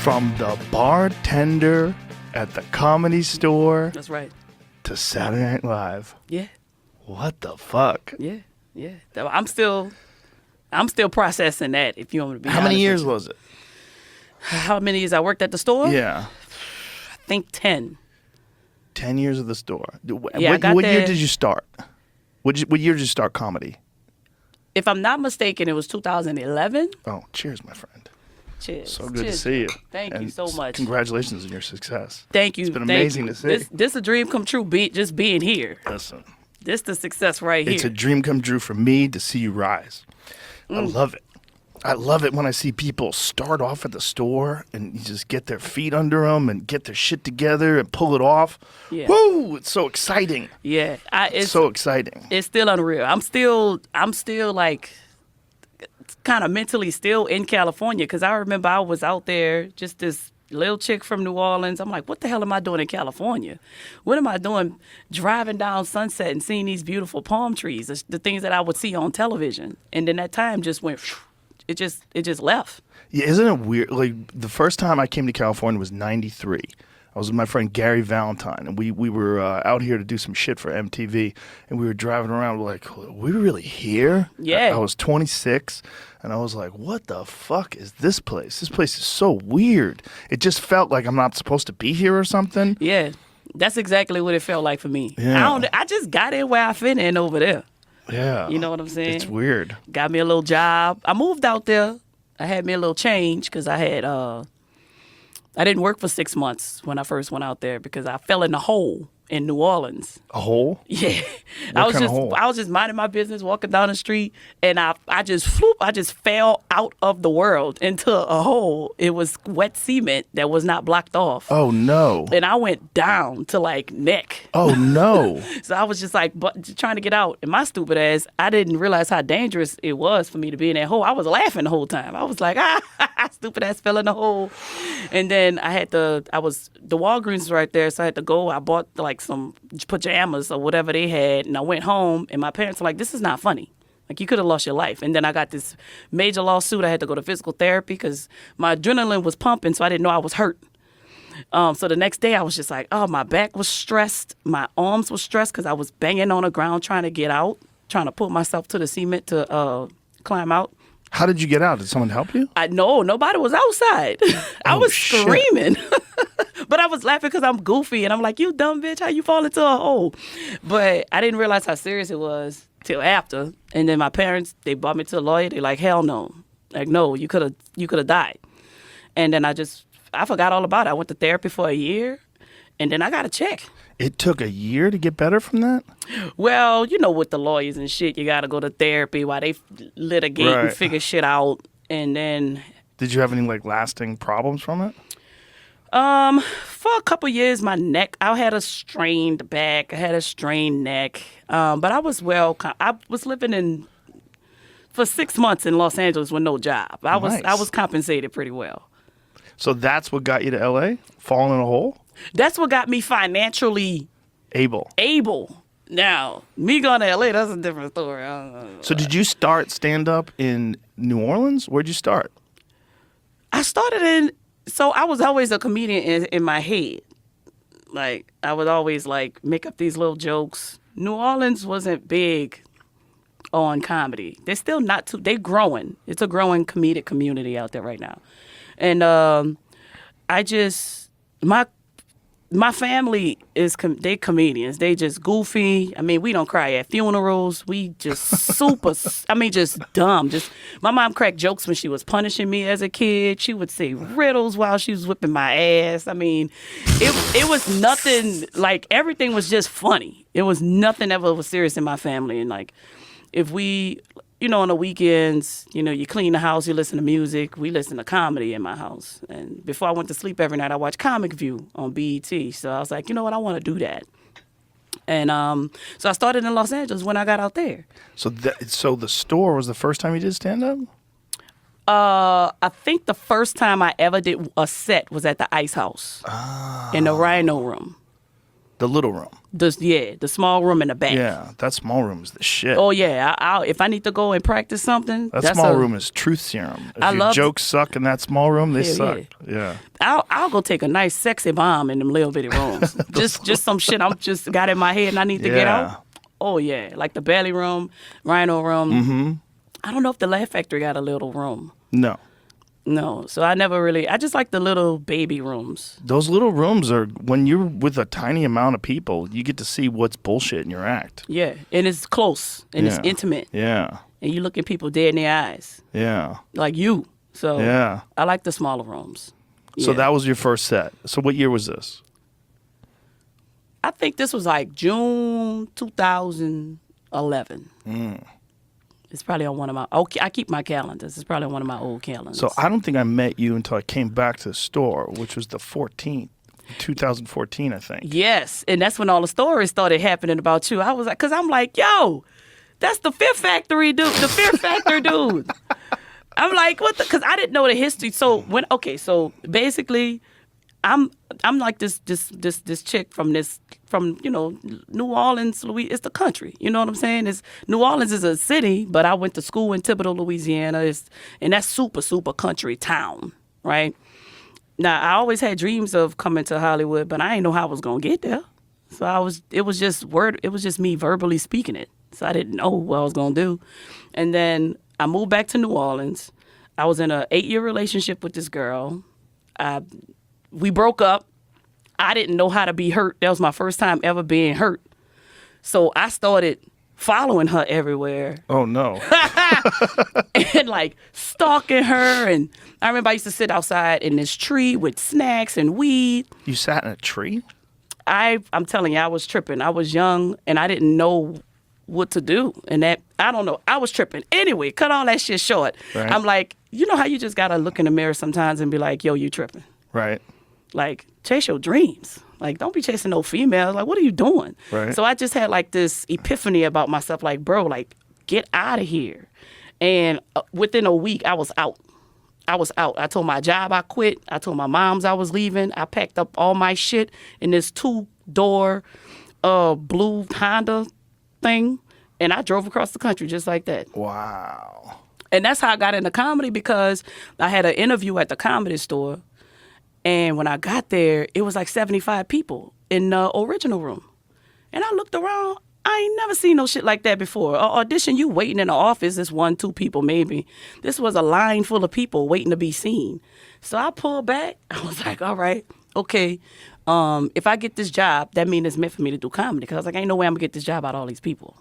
From the bartender at the Comedy Store. That's right. To Saturday Night Live. Yeah. What the fuck? Yeah. Yeah. I'm still processing that, if you want me to be honest. How many years was it? How many years I worked at the store? Yeah. I think 10. 10 years of the store. Yeah, what year did you start? What year did you start comedy? If I'm not mistaken, it was 2011. Oh, cheers, my friend. Cheers. So good Cheers. to see you. Thank you so much. Congratulations on your success. Thank you. It's been amazing to see. This a dream come true, just being here. Listen. This the success right here. It's a dream come true for me to see you rise. I love it. I love it when I see people start off at the store and you just get their feet under them and get their shit together and pull it off. Yeah. Woo! It's so exciting. Yeah. It's so exciting. It's still unreal. I'm still like kind of mentally still in California, because I remember I was out there, just this little chick from New Orleans. I'm like, what the hell am I doing in California? What am I doing driving down Sunset and seeing these beautiful palm trees, the things that I would see on television? And then that time just went, it just left. Yeah, isn't it weird? Like, the first time I came to California was 93. I was with my friend Gary Valentine, and we were out here to do some shit for MTV, and we were driving around like, are we really here? Yeah. I was 26, and I was like, what the fuck is this place? This place is so weird. It just felt like I'm not supposed to be here or something. Yeah, that's exactly what it felt like for me. Yeah. I just got in where I fit in over there. Yeah. You know what I'm saying? It's weird. Got me a little job. I moved out there. I had me a little change because I didn't work for 6 months when I first went out there because I fell in a hole in New Orleans. A hole? Yeah. What kind of hole? I was just minding my business, walking down the street, and I just fell out of the world into a hole. It was wet cement that was not blocked off. Oh, no. And I went down to like neck. Oh, no. So I was just like trying to get out. And my stupid ass, I didn't realize how dangerous it was for me to be in that hole. I was laughing the whole time. I was like, stupid ass fell in the hole. And then the Walgreens was right there, so I had to go. I bought like some pajamas or whatever they had, and I went home, and my parents were like, this is not funny. Like, you could have lost your life. And then I got this major lawsuit. I had to go to physical therapy because my adrenaline was pumping, so I didn't know I was hurt. So the next day I was just like, my back was stressed. My arms were stressed because I was banging on the ground trying to get out, trying to pull myself to the cement to climb out. How did you get out? Did someone help you? No, nobody was outside. I was screaming. But I was laughing because I'm goofy, and I'm like, you dumb bitch, how you fall into a hole? But I didn't realize how serious it was till after. And then my parents, they brought me to a lawyer. They're like, hell no. Like, no, you could have died. And then I forgot all about it. I went to therapy for a year, and then I got a check. It took a year to get better from that? Well, you know, with the lawyers and shit, you got to go to therapy while they litigate and figure shit out. And then... Did you have any, like, lasting problems from it? For a couple years, my neck, I had a strained back, I had a strained neck. But I was living for 6 months in Los Angeles with no job. I was compensated pretty well. So that's what got you to LA? Falling in a hole? That's what got me financially able. Now, me going to LA, that's a different story. So did you start stand-up in New Orleans? Where'd you start? So I was always a comedian in my head. Like, I would always, like, make up these little jokes. New Orleans wasn't big on comedy. They're still not too, they're growing. It's a growing comedic community out there right now. And my family they comedians. They just goofy. I mean, we don't cry at funerals. We just just dumb. My mom cracked jokes when she was punishing me as a kid. She would say riddles while she was whipping my ass. I mean, it was nothing, like, everything was just funny. It was nothing ever was serious in my family. And, like, if we, on the weekends, you clean the house, you listen to music. We listen to comedy in my house. And before I went to sleep every night, I watched Comic View on BET. So I was like, you know what, I want to do that. And so I started in Los Angeles when I got out there. So the store was the first time you did stand-up? I think the first time I ever did a set was at the Ice House in the Rhino Room. The little room. The small room in the back. Yeah, that small room is the shit. Oh yeah, if I need to go and practice something, That small room is truth serum. If your jokes suck in that small room, they suck. Yeah. I'll go take a nice sexy bomb in them little bitty rooms. just some shit I'm just got in my head and I need to get out. Oh yeah, like the belly room, rhino room. Mm-hmm. I don't know if the Laugh Factory got a little room. No, so I just like the little baby rooms. Those little rooms are, when you're with a tiny amount of people, you get to see what's bullshit in your act. Yeah, and it's close, and it's intimate. Yeah. And you look at people dead in their eyes. Yeah. Like you. So yeah. I like the smaller rooms. So that was your first set. So what year was this? I think this was like June 2011. It's probably on one of my... Okay, I keep my calendars. It's probably on one of my old calendars. So I don't think I met you until I came back to the store, which was the 14th, 2014, I think. Yes, and that's when all the stories started happening about you. I was like... Because I'm like, yo, that's the Fear Factory dude. The Fear Factor dude. I'm like, what the... Because I didn't know the history. So when... Okay, so basically... I'm like this chick from New Orleans, Louisiana. It's the country, you know what I'm saying? New Orleans is a city, but I went to school in Thibodaux, Louisiana, and that's super country town, right? Now I always had dreams of coming to Hollywood, but I didn't know how I was gonna get there. So it was just me verbally speaking it. So I didn't know what I was gonna do, and then I moved back to New Orleans. I was in an 8-year relationship with this girl. We broke up. I didn't know how to be hurt. That was my first time ever being hurt. So I started following her everywhere. Oh, no. And like stalking her. And I remember I used to sit outside in this tree with snacks and weed. You sat in a tree? I'm telling you, I was tripping. I was young and I didn't know what to do. And I don't know. I was tripping. Anyway, cut all that shit short. Right. I'm like, you know how you just got to look in the mirror sometimes and be like, yo, you tripping. Right. Like, chase your dreams. Like, don't be chasing no females. Like, what are you doing? Right. So I just had like this epiphany about myself. Like, bro, like, get out of here. And within a week, I was out. I told my job I quit. I told my moms I was leaving. I packed up all my shit in this 2-door blue Honda thing. And I drove across the country just like that. Wow. And that's how I got into comedy, because I had an interview at the Comedy Store. And when I got there, it was like 75 people in the original room. And I looked around. I ain't never seen no shit like that before. An audition, you waiting in the office, it's 1-2 people maybe. This was a line full of people waiting to be seen. So I pulled back. I was like, all right, okay. If I get this job, that means it's meant for me to do comedy. Because I was like, ain't no way I'm going to get this job out of all these people.